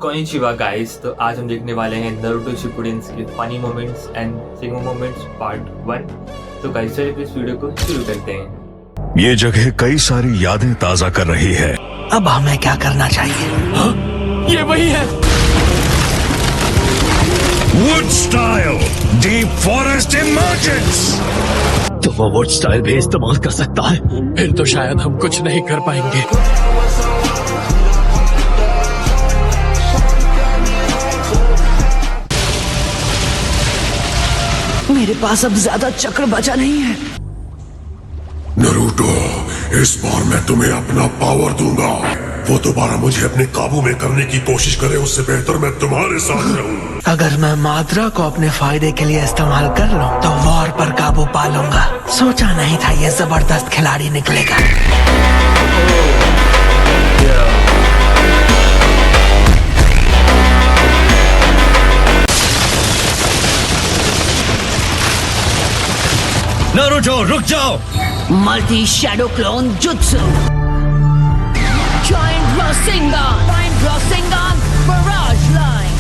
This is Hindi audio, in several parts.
कोनिचिवा गाइस, तो आज हम देखने वाले हैं नारुतो शिपुडेन के funny moments and सिंगो moments part 1। तो गाइस चलिए इस वीडियो को शुरू करते हैं। ये जगह कई सारी यादें ताजा कर रही है। अब हमें क्या करना चाहिए? हाँ? ये वही है। Wood style deep forest emergence. तो वो वुड स्टाइल भी इस्तेमाल कर सकता है। फिर तो शायद हम कुछ नहीं कर पाएंगे। मेरे पास अब ज्यादा चक्र बचा नहीं है। नारुतो, इस बार मैं तुम्हें अपना पावर दूंगा। वो दोबारा मुझे अपने काबू में करने की कोशिश करे, उससे बेहतर मैं तुम्हारे साथ रहूं। अगर मैं माद्रा को अपने फायदे के लिए इस्तेमाल कर लूं, तो वॉर पर काबू पा लूंगा। सोचा नहीं था ये जबरदस्त खिलाड़ी निकलेगा। नारुतो रुक जाओ। Multi shadow clone jutsu, giant rasengan barrage line.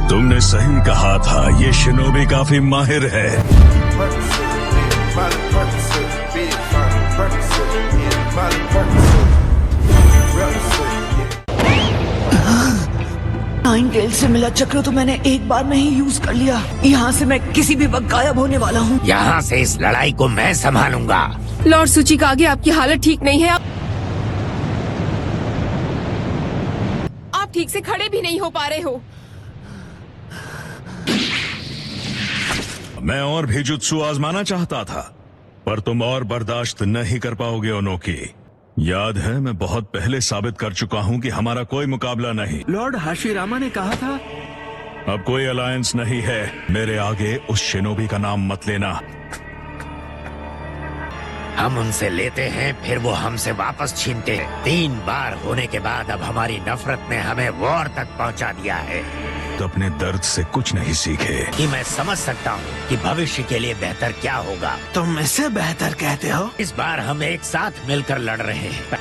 तुमने सही कहा था, ये शिनोबी काफी माहिर है। नाइनटेल से मिला चक्र तो मैंने एक बार में ही यूज कर लिया। यहाँ से मैं किसी भी वक्त गायब होने वाला हूँ। यहाँ से इस लड़ाई को मैं संभालूंगा। लॉर्ड सुचिकागे, आपकी हालत ठीक नहीं है। आप ठीक से खड़े भी नहीं हो पा रहे हो। मैं और भी जुत्सु आजमाना चाहता था, पर तुम और बर्दाश्त नहीं कर पाओगे ओनोकी। याद है, मैं बहुत पहले साबित कर चुका हूँ कि हमारा कोई मुकाबला नहीं। लॉर्ड हाशिरामा ने कहा था। अब कोई अलायंस नहीं है। मेरे आगे उस शिनोबी का नाम मत लेना। हम उनसे लेते हैं, फिर वो हमसे वापस छीनते हैं। 3 बार होने के बाद अब हमारी नफरत ने हमें वॉर तक पहुंचा दिया है। तो अपने दर्द से कुछ नहीं सीखे। कि मैं समझ सकता हूँ कि भविष्य के लिए बेहतर क्या होगा। तुम इससे बेहतर कहते हो? इस बार हम एक साथ मिलकर लड़ रहे हैं।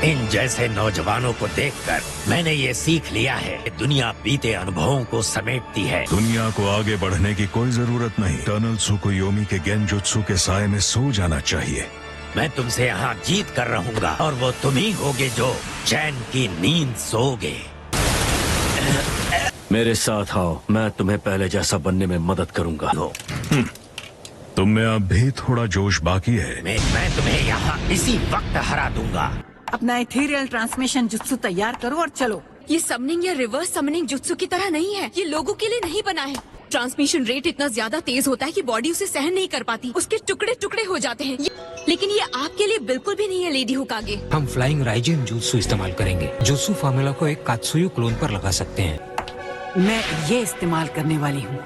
इन जैसे नौजवानों को देखकर मैंने ये सीख लिया है कि दुनिया बीते अनुभवों को समेटती है। दुनिया को आगे बढ़ने की कोई जरूरत नहीं। टनल सुकुयोमी के गेंजुत्सु के साए में सो जाना चाहिए। मैं तुमसे यहाँ जीत कर रहूंगा और वो तुम ही होगे जो चैन की नींद सोओगे। मेरे साथ आओ, मैं तुम्हें पहले जैसा बनने में मदद करूंगा। तुम में अब भी थोड़ा जोश बाकी है। मैं तुम्हें यहाँ इसी वक्त हरा दूंगा। अपना इथेरियल ट्रांसमिशन जुत्सु तैयार करो और चलो। ये समनिंग या रिवर्स समनिंग जुत्सु की तरह नहीं है। ये लोगों के लिए नहीं बना है। ट्रांसमिशन रेट इतना ज्यादा तेज होता है कि बॉडी उसे सहन नहीं कर पाती। उसके टुकड़े टुकड़े हो जाते हैं। लेकिन ये आपके लिए बिल्कुल भी नहीं है लेडी होकागे। हम फ्लाइंग राइजिन जुत्सु इस्तेमाल करेंगे। जुत्सु फार्मूला को एक कात्सुयु क्लोन पर लगा सकते हैं। मैं ये इस्तेमाल करने वाली हूँ।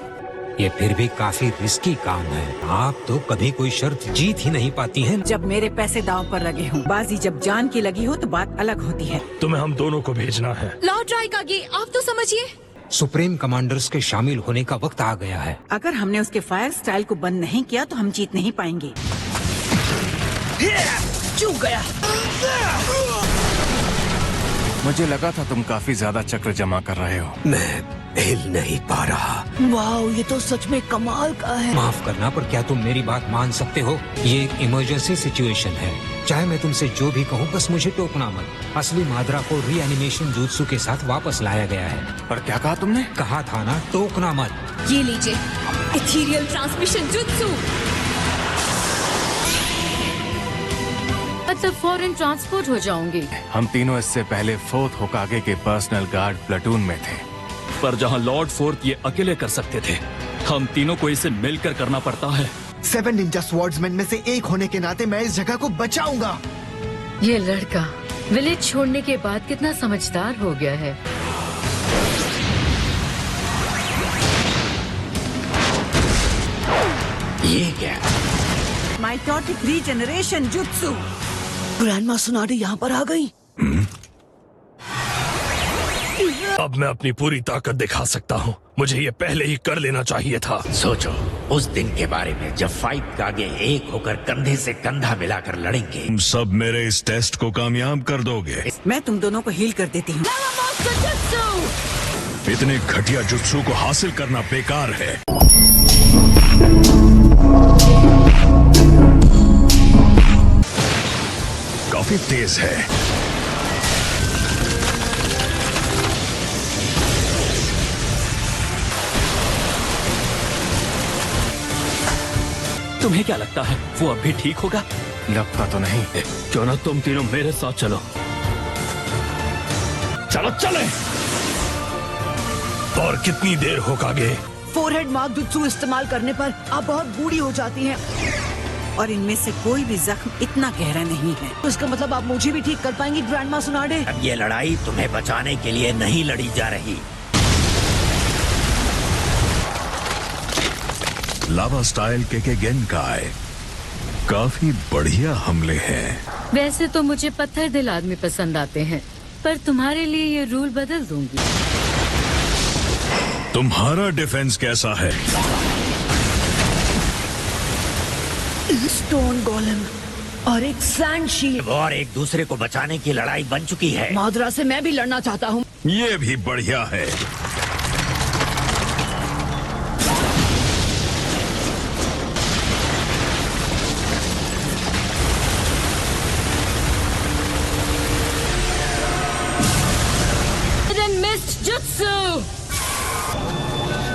ये फिर भी काफी रिस्की काम है। आप तो कभी कोई शर्त जीत ही नहीं पाती हैं। जब मेरे पैसे दांव पर लगे हों, बाजी जब जान की लगी हो तो बात अलग होती है। तुम्हें हम दोनों को भेजना है। लॉर्ड राइकागे, आप तो समझिए। सुप्रीम कमांडर्स के शामिल होने का वक्त आ गया है। अगर हमने उसके फायर स्टाइल को बंद नहीं किया तो हम जीत नहीं पाएंगे। चूक गया। मुझे लगा था तुम काफी ज्यादा चक्र जमा कर रहे हो। मैं हिल नहीं पा रहा। वाओ, ये तो सच में कमाल का है। माफ करना, पर क्या तुम मेरी बात मान सकते हो? ये एक इमरजेंसी सिचुएशन है। चाहे मैं तुमसे जो भी कहूँ, बस मुझे टोकना मत। असली माद्रा को रीएनिमेशन जुत्सु के साथ वापस लाया गया है। पर क्या कहा तुमने? कहा था ना, टोकना मत। ये लीजिए इथेरियल ट्रांसमिशन जुत्सु। मतलब फॉरेन ट्रांसपोर्ट हो जाऊंगी। हम तीनों इससे पहले 4th होकागे के पर्सनल गार्ड प्लाटून में थे। पर जहाँ लॉर्ड 4th ये अकेले कर सकते थे, हम तीनों को इसे मिलकर करना पड़ता है। 7 निंजा स्वॉर्ड्समैन में से एक होने के नाते मैं इस जगह को बचाऊंगा। ये लड़का विलेज छोड़ने के बाद कितना समझदार हो गया है। ये क्या? Mitotic regeneration jutsu. ग्रैंडमा सुनाडी यहाँ पर आ गई। अब मैं अपनी पूरी ताकत दिखा सकता हूँ। मुझे ये पहले ही कर लेना चाहिए था। सोचो उस दिन के बारे में जब 5 कागे एक होकर कंधे से कंधा मिलाकर लड़ेंगे। तुम सब मेरे इस टेस्ट को कामयाब कर दोगे। मैं तुम दोनों को हील कर देती हूँ। इतने घटिया जुत्सु को हासिल करना बेकार है। काफी तेज है। तुम्हें क्या लगता है वो अब भी ठीक होगा? लगता तो नहीं। क्यों ना तुम तीनों मेरे साथ चलो। चलो चले। और कितनी देर हो कागे? फोरहेड मार्क जुत्सु इस्तेमाल करने पर आप बहुत बूढ़ी हो जाती हैं। और इनमें से कोई भी जख्म इतना गहरा नहीं है। तो इसका मतलब आप मुझे भी ठीक कर पाएंगी ग्रैंडमा सुनाडे? अब ये लड़ाई तुम्हें बचाने के लिए नहीं लड़ी जा रही। लावा स्टाइल के गेनकाई काफी बढ़िया हमले हैं। वैसे तो मुझे पत्थर दिल आदमी पसंद आते हैं, पर तुम्हारे लिए ये रूल बदल दूंगी। तुम्हारा डिफेंस कैसा है? स्टोन गोलम और एक सैंड शील्ड और एक दूसरे को बचाने की लड़ाई बन चुकी है। माद्रा से मैं भी लड़ना चाहता हूँ। ये भी बढ़िया है।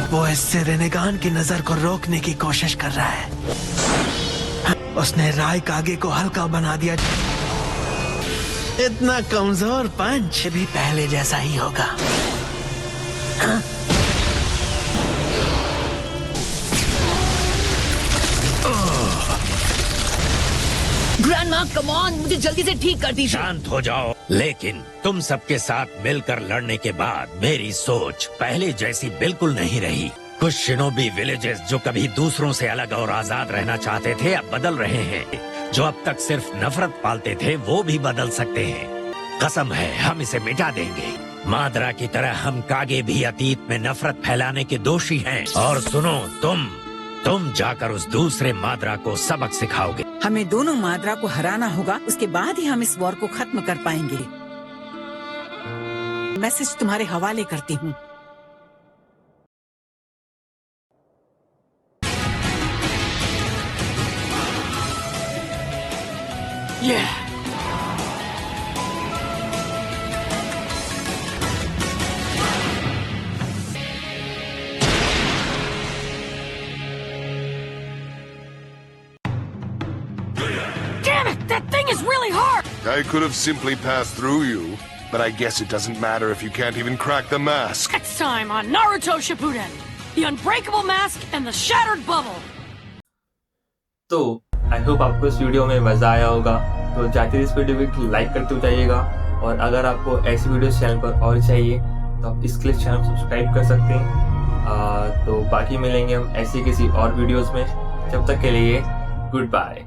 वो इससे रेनेगान की नजर को रोकने की कोशिश कर रहा है। उसने राय कागे को हल्का बना दिया। इतना कमजोर पंच भी पहले जैसा ही होगा। हाँ? ग्रैंडमा कम ऑन, मुझे जल्दी से ठीक कर दीजिए। शांत हो जाओ। लेकिन तुम सबके साथ मिलकर लड़ने के बाद मेरी सोच पहले जैसी बिल्कुल नहीं रही। कुछ शिनोबी विलेजेस जो कभी दूसरों से अलग और आजाद रहना चाहते थे अब बदल रहे हैं। जो अब तक सिर्फ नफरत पालते थे वो भी बदल सकते हैं। कसम है हम इसे मिटा देंगे। माद्रा की तरह हम कागे भी अतीत में नफरत फैलाने के दोषी हैं। और सुनो तुम जाकर उस दूसरे माद्रा को सबक सिखाओगे। हमें दोनों माद्रा को हराना होगा, उसके बाद ही हम इस वॉर को खत्म कर पाएंगे। मैसेज तुम्हारे हवाले करती हूँ। Damn it! That thing is really hard! I could have simply passed through you, but I guess it doesn't matter if you can't even crack the mask. Next time on Naruto Shippuden, the unbreakable mask and the shattered bubble. तो आई होप आपको इस वीडियो में मज़ा आया होगा। तो जाते इस वीडियो को लाइक करते जाइएगा। और अगर आपको ऐसी वीडियो चैनल पर और चाहिए तो आप इसके लिए चैनल सब्सक्राइब कर सकते हैं। तो बाकी मिलेंगे हम ऐसी किसी और वीडियोस में। जब तक के लिए गुड बाय।